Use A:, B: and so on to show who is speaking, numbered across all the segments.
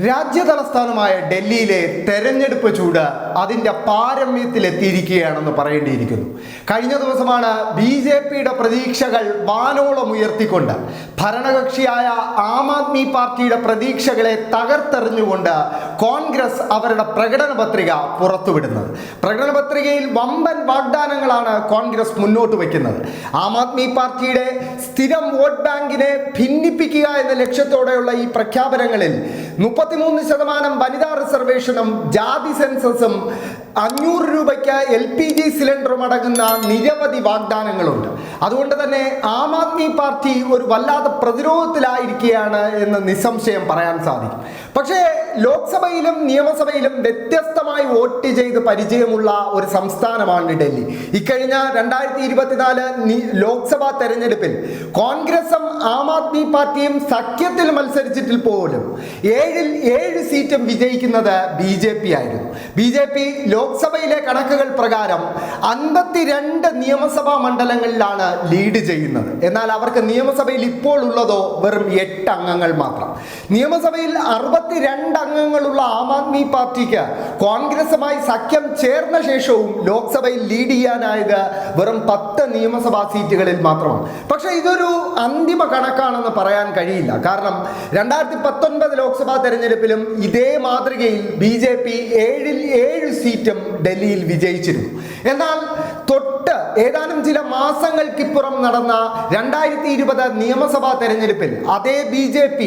A: രാജ്യതലസ്ഥാനമായ ഡൽഹിയിലെ തെരഞ്ഞെടുപ്പ് ചൂട് അതിൻ്റെ പാരമ്യത്തിലെത്തിയിരിക്കുകയാണെന്ന് പറയേണ്ടിയിരിക്കുന്നു. കഴിഞ്ഞ ദിവസമാണ് BJPയുടെ പ്രതീക്ഷകൾ വാനോളം ഉയർത്തിക്കൊണ്ട് ഭരണകക്ഷിയായ ആം ആദ്മി പാർട്ടിയുടെ പ്രതീക്ഷകളെ തകർത്തെറിഞ്ഞുകൊണ്ട് കോൺഗ്രസ് അവരുടെ പ്രകടന പത്രിക പുറത്തുവിടുന്നത്. പ്രകടന പത്രികയിൽ വമ്പൻ വാഗ്ദാനങ്ങളാണ് കോൺഗ്രസ് മുന്നോട്ട് വയ്ക്കുന്നത്. ആം ആദ്മി പാർട്ടിയുടെ സ്ഥിരം വോട്ട് ബാങ്കിനെ ഭിന്നിപ്പിക്കുക എന്ന ലക്ഷ്യത്തോടെയുള്ള ഈ പ്രഖ്യാപനങ്ങളിൽ 33% വനിതാ റിസർവേഷനും ജാതി സെൻസസും 500 രൂപയ്ക്ക് LPG സിലിണ്ടറും അടങ്ങുന്ന നിരവധി വാഗ്ദാനങ്ങളുണ്ട്. അതുകൊണ്ട് തന്നെ ആം ആദ്മി പാർട്ടി ഒരു വല്ലാത്ത പ്രതിരോധത്തിലായിരിക്കുകയാണ് എന്ന് നിസ്സംശയം പറയാൻ സാധിക്കും. പക്ഷേ ലോക്സഭയിലും നിയമസഭയിലും വ്യത്യസ്തമായി വോട്ട് ചെയ്ത് പരിചയമുള്ള ഒരു സംസ്ഥാനമാണ് ഡൽഹി. ഇക്കഴിഞ്ഞ 2024 ലോക്സഭാ തെരഞ്ഞെടുപ്പിൽ കോൺഗ്രസും ആം ആദ്മി പാർട്ടിയും സഖ്യത്തിൽ മത്സരിച്ചിട്ടിൽ പോലും 7 സീറ്റും വിജയിക്കുന്നത് BJP ആയിരുന്നു. BJP ലോക്സഭയിലെ കണക്കുകൾ പ്രകാരം 52 നിയമസഭാ മണ്ഡലങ്ങളിലാണ് ലീഡ് ചെയ്യുന്നത്. എന്നാൽ അവർക്ക് നിയമസഭയിൽ ഇപ്പോൾ ഉള്ളതോ വെറും 8 അംഗങ്ങൾ മാത്രം. നിയമസഭയിൽ 62 അംഗങ്ങളുള്ള ആം ആദ്മി പാർട്ടിക്ക് കോൺഗ്രസുമായി സഖ്യം ചേർന്ന ശേഷവും ലോക്സഭയിൽ ലീഡ് ചെയ്യാനായത് വെറും 10 നിയമസഭാ സീറ്റുകളിൽ മാത്രമാണ്. പക്ഷേ ഇതൊരു അന്തിമ കണക്കാണെന്ന് പറയാൻ കഴിയില്ല. കാരണം 2019 ലോക്സഭാ തെരഞ്ഞെടുപ്പിലും ഇതേ മാതൃകയിൽ BJP 7 സീറ്റും ഡൽഹിയിൽ വിജയിച്ചിരുന്നു. എന്നാൽ ഏതാനും ചില മാസങ്ങൾക്കിപ്പുറം നടന്ന 2020 നിയമസഭാ തെരഞ്ഞെടുപ്പിൽ അതേ BJP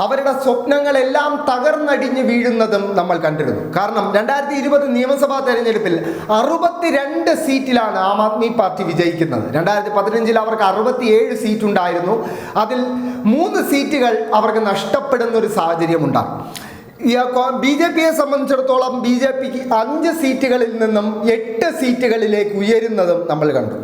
A: അവരുടെ സ്വപ്നങ്ങളെല്ലാം തകർന്നടിഞ്ഞ് വീഴുന്നതും നമ്മൾ കണ്ടിരുന്നു. കാരണം 2020 നിയമസഭാ തെരഞ്ഞെടുപ്പിൽ 62 സീറ്റിലാണ് ആം ആദ്മി പാർട്ടി വിജയിക്കുന്നത്. 2015 അവർക്ക് 67 സീറ്റ് ഉണ്ടായിരുന്നു. അതിൽ 3 സീറ്റുകൾ അവർക്ക് നഷ്ടപ്പെടുന്ന ഒരു സാഹചര്യം ഉണ്ടാകും. BJPയെ സംബന്ധിച്ചിടത്തോളം BJPക്ക് 5 സീറ്റുകളിൽ നിന്നും 8 സീറ്റുകളിലേക്ക് ഉയരുന്നതും നമ്മൾ കണ്ടു.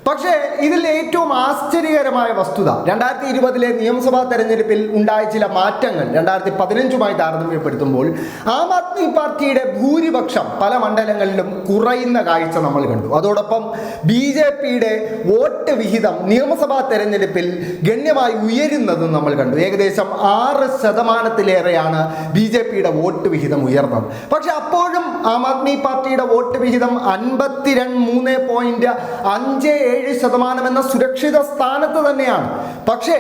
A: പക്ഷേ ഇതിൽ ഏറ്റവും ആശ്ചര്യകരമായ വസ്തുത 2020 നിയമസഭാ തെരഞ്ഞെടുപ്പിൽ ഉണ്ടായ ചില മാറ്റങ്ങൾ 2015 താരതമ്യപ്പെടുത്തുമ്പോൾ ആം ആദ്മി പാർട്ടിയുടെ ഭൂരിപക്ഷം പല മണ്ഡലങ്ങളിലും കുറയുന്ന കാഴ്ച നമ്മൾ കണ്ടു. അതോടൊപ്പം BJPയുടെ വോട്ട് വിഹിതം നിയമസഭാ തെരഞ്ഞെടുപ്പിൽ ഗണ്യമായി ഉയരുന്നതും നമ്മൾ കണ്ടു. ഏകദേശം 6%-ലേറെയാണ് BJPയുടെ വോട്ട് വിഹിതം ഉയർന്നത്. പക്ഷെ അപ്പോഴും ആം ആദ്മി പാർട്ടിയുടെ വോട്ട് വിഹിതം 53.57% എന്ന സുരക്ഷിത സ്ഥാനത്ത് തന്നെയാണ്. പക്ഷേ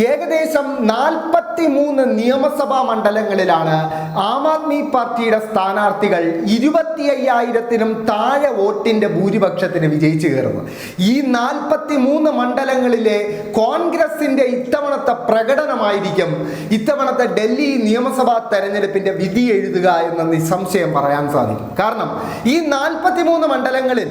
A: ഏകദേശം 43 നിയമസഭാ മണ്ഡലങ്ങളിലാണ് ആം ആദ്മി പാർട്ടിയുടെ സ്ഥാനാർത്ഥികൾ 25,000-നും താഴെ വോട്ടിന്റെ ഭൂരിപക്ഷത്തിന് വിജയിച്ചു കയറുന്നത്. ഈ 43 മണ്ഡലങ്ങളിലെ കോൺഗ്രസിന്റെ ഇത്തവണത്തെ പ്രകടനമായിരിക്കും ഇത്തവണത്തെ ഡൽഹി നിയമസഭാ തെരഞ്ഞെടുപ്പിന്റെ വിധി എഴുതുക എന്ന് നിസ്സംശയം പറയാൻ സാധിക്കും. കാരണം ഈ 43 മണ്ഡലങ്ങളിൽ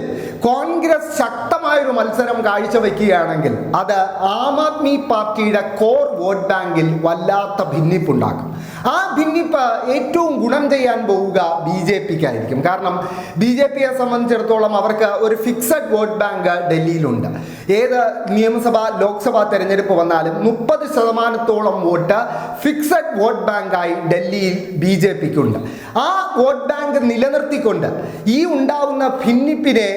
A: കോൺഗ്രസ് ശക്തമായൊരു മത്സരം കാഴ്ചവെക്കുകയാണെങ്കിൽ അത് ആം ആദ്മി പാർട്ടിയുടെ കോർ വോട്ട് ബാങ്കിൽ വല്ലാത്ത ഭിന്നിപ്പുണ്ടാക്കും. ആ ഭിന്നിപ്പ് ഏറ്റവും ഗുണം ചെയ്യാൻ പോവുക BJPക്കായിരിക്കും. കാരണം BJPയെ സംബന്ധിച്ചിടത്തോളം അവർക്ക് ഒരു ഫിക്സഡ് വോട്ട് ബാങ്ക് ഡൽഹിയിലുണ്ട്. ഏത് ലോക്സഭാ തെരഞ്ഞെടുപ്പ് വന്നാലും 30%-ഓളം വോട്ട് ഫിക്സഡ് വോട്ട് ബാങ്കായി ഡൽഹിയിൽ BJPക്കുണ്ട്. ആ വോട്ട് ബാങ്ക് നിലനിർത്തിക്കൊണ്ട് ഈ ഉണ്ടാവുന്ന ഭിന്നിപ്പിനെ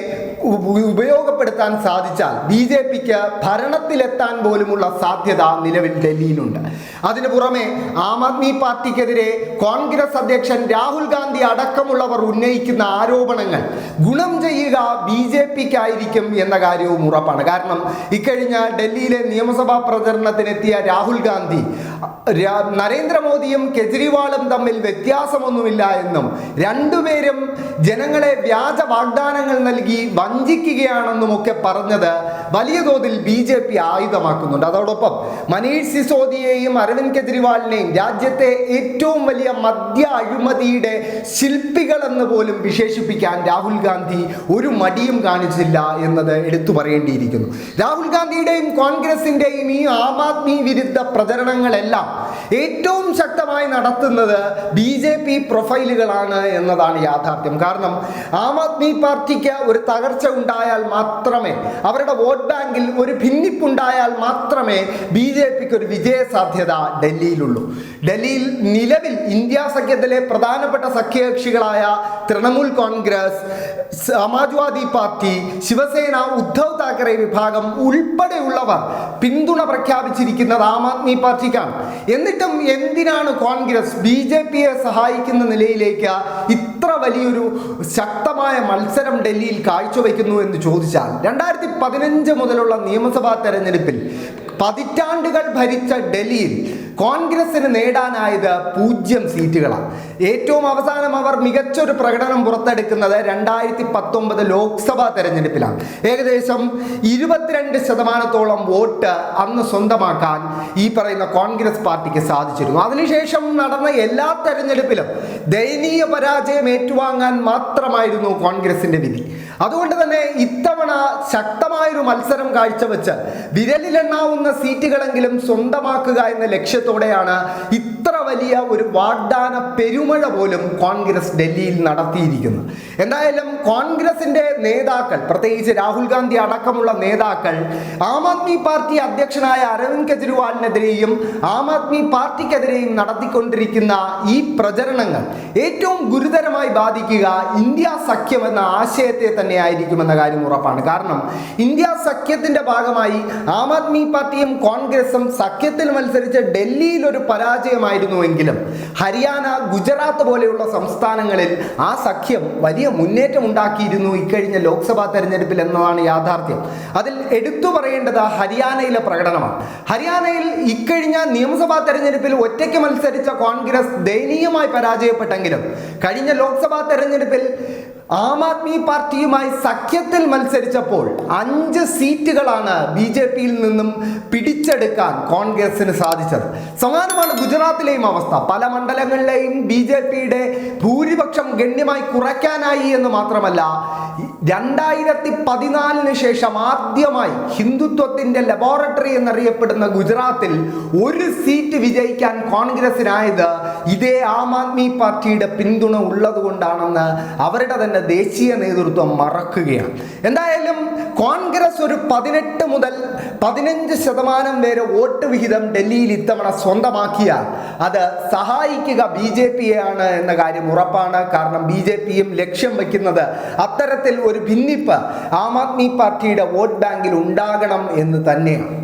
A: ഉപയോഗപ്പെടുത്താൻ സാധിച്ചാൽ BJPക്ക് ഭരണത്തിലെത്താൻ പോലുമുള്ള സാധ്യത നിലവിൽ ഡൽഹിയിലുണ്ട്. അതിനു പുറമെ ആം ആദ്മി പാർട്ടിക്കെതിരെ കോൺഗ്രസ് അധ്യക്ഷൻ രാഹുൽ ഗാന്ധി അടക്കമുള്ളവർ ഉന്നയിക്കുന്ന ആരോപണങ്ങൾ ഗുണം ചെയ്യുക BJPക്കായിരിക്കും എന്ന കാര്യവും ഉറപ്പാണ്. കാരണം ഇക്കഴിഞ്ഞ ഡൽഹിയിലെ നിയമസഭാ പ്രചരണത്തിനെത്തിയ രാഹുൽ ഗാന്ധി നരേന്ദ്രമോദിയും കെജ്രിവാളും തമ്മിൽ വ്യത്യാസമൊന്നുമില്ല എന്നും രണ്ടുപേരും ജനങ്ങളെ വ്യാജ വാഗ്ദാനങ്ങൾ നൽകി വഞ്ചിക്കുകയാണെന്നും ഒക്കെ പറഞ്ഞത് വലിയ തോതിൽ BJP ആയുധമാക്കുന്നുണ്ട്. അതോടൊപ്പം മനീഷ് സിസോദിയെയും അരവിന്ദ് കെജ്രിവാളിനെയും രാജ്യത്തെ ഏറ്റവും വലിയ മദ്യ അഴിമതിയുടെ ശില്പികളെന്ന് പോലും വിശേഷിപ്പിക്കാൻ രാഹുൽ ഗാന്ധി ഒരു മടിയും കാണിച്ചില്ല എന്നത് എടുത്തു പറയേണ്ടിയിരിക്കുന്നു. രാഹുൽ ഗാന്ധിയുടെയും കോൺഗ്രസിൻ്റെയും ഈ ആം ആദ്മി വിരുദ്ധ പ്രചരണങ്ങളെല്ലാം ഏറ്റവും ശക്തമായി നടത്തുന്നത് BJP പ്രൊഫൈലുകളാണ് എന്നതാണ് യാഥാർത്ഥ്യം. കാരണം ആം ആദ്മി പാർട്ടിക്ക് ഒരു തകർച്ച ഉണ്ടായാൽ മാത്രമേ, അവരുടെ വോട്ട് ബാങ്കിൽ ഒരു ഭിന്നിപ്പുണ്ടായാൽ മാത്രമേ BJPക്ക് ഒരു വിജയ സാധ്യത ഡൽഹിയിലുള്ളൂ. ഡൽഹിയിൽ നിലവിൽ ഇന്ത്യ സഖ്യത്തിലെ പ്രധാനപ്പെട്ട സഖ്യകക്ഷികളായ തൃണമൂൽ കോൺഗ്രസ്, സമാജ്വാദി പാർട്ടി, ശിവസേന, ഉദ്ധവ് താക്കറെ വിഭാഗം ഉൾപ്പെടെയുള്ളവർ പിന്തുണ പ്രഖ്യാപിച്ചിരിക്കുന്നത് ആം ആദ്മി പാർട്ടിക്കാണ്. എന്നിട്ടും എന്തിനാണ് കോൺഗ്രസ് BJPയെ സഹായിക്കുന്ന നിലയിലേക്ക് ഇത്ര വലിയൊരു ശക്തമായ മത്സരം ഡൽഹിയിൽ കാഴ്ചവെക്കുന്നു എന്ന് ചോദിച്ചാൽ 2015 മുതലുള്ള നിയമസഭാ തെരഞ്ഞെടുപ്പിൽ പതിറ്റാണ്ടുകൾ ഭരിച്ച ഡൽഹിയിൽ കോൺഗ്രസിന് നേടാനായത് 0 സീറ്റുകളാണ്. ഏറ്റവും അവസാനം അവർ മികച്ചൊരു പ്രകടനം പുറത്തെടുക്കുന്നത് 2019 ലോക്സഭാ തെരഞ്ഞെടുപ്പിലാണ്. ഏകദേശം 22% വോട്ട് അന്ന് സ്വന്തമാക്കാൻ ഈ പറയുന്ന കോൺഗ്രസ് പാർട്ടിക്ക് സാധിച്ചിരുന്നു. അതിനുശേഷം നടന്ന എല്ലാ തെരഞ്ഞെടുപ്പിലും ദയനീയ പരാജയം ഏറ്റുവാങ്ങാൻ മാത്രമായിരുന്നു കോൺഗ്രസിന്റെ വിധി. അതുകൊണ്ട് തന്നെ ഇത്തവണ ശക്തമായൊരു മത്സരം കാഴ്ചവെച്ച് വിരലിലെണ്ണാവുന്ന സീറ്റുകളെങ്കിലും സ്വന്തമാക്കുക എന്ന ലക്ഷ്യത്തോടെയാണ് ഇത്ര വലിയ ഒരു വാഗ്ദാന പെരുമഴ പോലും കോൺഗ്രസ് ഡൽഹിയിൽ നടത്തിയിരിക്കുന്നത്. എന്തായാലും കോൺഗ്രസിന്റെ നേതാക്കൾ, പ്രത്യേകിച്ച് രാഹുൽ ഗാന്ധി അടക്കമുള്ള നേതാക്കൾ ആം ആദ്മി പാർട്ടി അധ്യക്ഷനായ അരവിന്ദ് കെജ്രിവാളിനെതിരെയും ആം ആദ്മി പാർട്ടിക്കെതിരെയും നടത്തിക്കൊണ്ടിരിക്കുന്ന ഈ പ്രചരണങ്ങൾ ഏറ്റവും ഗുരുതരമായി ബാധിക്കുക ഇന്ത്യ സഖ്യം എന്ന ആശയത്തെ തന്നെയായിരിക്കുമെന്ന കാര്യം ഉറപ്പാണ്. കാരണം ഇന്ത്യ സഖ്യത്തിന്റെ ഭാഗമായി ആം ആദ്മി പാർട്ടിയും കോൺഗ്രസും സഖ്യത്തിൽ മത്സരിച്ച് ഡൽഹിയിൽ ഒരു പരാജയമായിരുന്നുവെങ്കിലും ഹരിയാന, ഗുജറാത്ത് പോലെയുള്ള സംസ്ഥാനങ്ങളിൽ ആ സഖ്യം വലിയ മുന്നേറ്റം ഉണ്ടാക്കിയിരുന്നു ഇക്കഴിഞ്ഞ ലോക്സഭാ തെരഞ്ഞെടുപ്പിൽ എന്നതാണ് യാഥാർത്ഥ്യം. അതിൽ എടുത്തു പറയേണ്ടത് ഹരിയാനയിലെ പ്രകടനമാണ്. ഹരിയാനയിൽ ഇക്കഴിഞ്ഞ നിയമസഭാ തെരഞ്ഞെടുപ്പിൽ ഒറ്റയ്ക്ക് മത്സരിച്ച കോൺഗ്രസ് ദയനീയമായി പരാജയപ്പെട്ടെങ്കിലും കഴിഞ്ഞ ലോക്സഭാ തെരഞ്ഞെടുപ്പിൽ ആം ആദ്മി പാർട്ടിയുമായി സഖ്യത്തിൽ മത്സരിച്ചപ്പോൾ 5 സീറ്റുകളാണ് BJPയിൽ നിന്നും പിടിച്ചെടുക്കാൻ കോൺഗ്രസിന് സാധിച്ചത്. സമാനമാണ് ഗുജറാത്തിലെയും അവസ്ഥ. പല മണ്ഡലങ്ങളിലെയും BJPയുടെ ഭൂരിപക്ഷം ഗണ്യമായി കുറയ്ക്കാനായി എന്ന് മാത്രമല്ല, 2014 ശേഷം ആദ്യമായി ഹിന്ദുത്വത്തിന്റെ ലബോറട്ടറി എന്നറിയപ്പെടുന്ന ഗുജറാത്തിൽ ഒരു സീറ്റ് വിജയിക്കാൻ കോൺഗ്രസിനായത് ഇതേ ആം ആദ്മി പാർട്ടിയുടെ പിന്തുണ ഉള്ളതുകൊണ്ടാണെന്ന് അവരുടെ തന്നെ ദേശീയ നേതൃത്വം മറക്കുകയാണ്. എന്തായാലും കോൺഗ്രസ് ഒരു 18 മുതൽ 15% വരെ വോട്ട് വിഹിതം ഡൽഹിയിൽ ഇത്തവണ സ്വന്തമാക്കിയാൽ അത് സഹായിക്കുക BJPയാണ് എന്ന കാര്യം ഉറപ്പാണ്. കാരണം BJPയും ലക്ഷ്യം വയ്ക്കുന്നത് അത്തരത്തിൽ ഒരു ഭിന്നിപ്പ് ആം ആദ്മി പാർട്ടിയുടെ വോട്ട് ബാങ്കിൽ ഉണ്ടാകണം എന്ന് തന്നെയാണ്.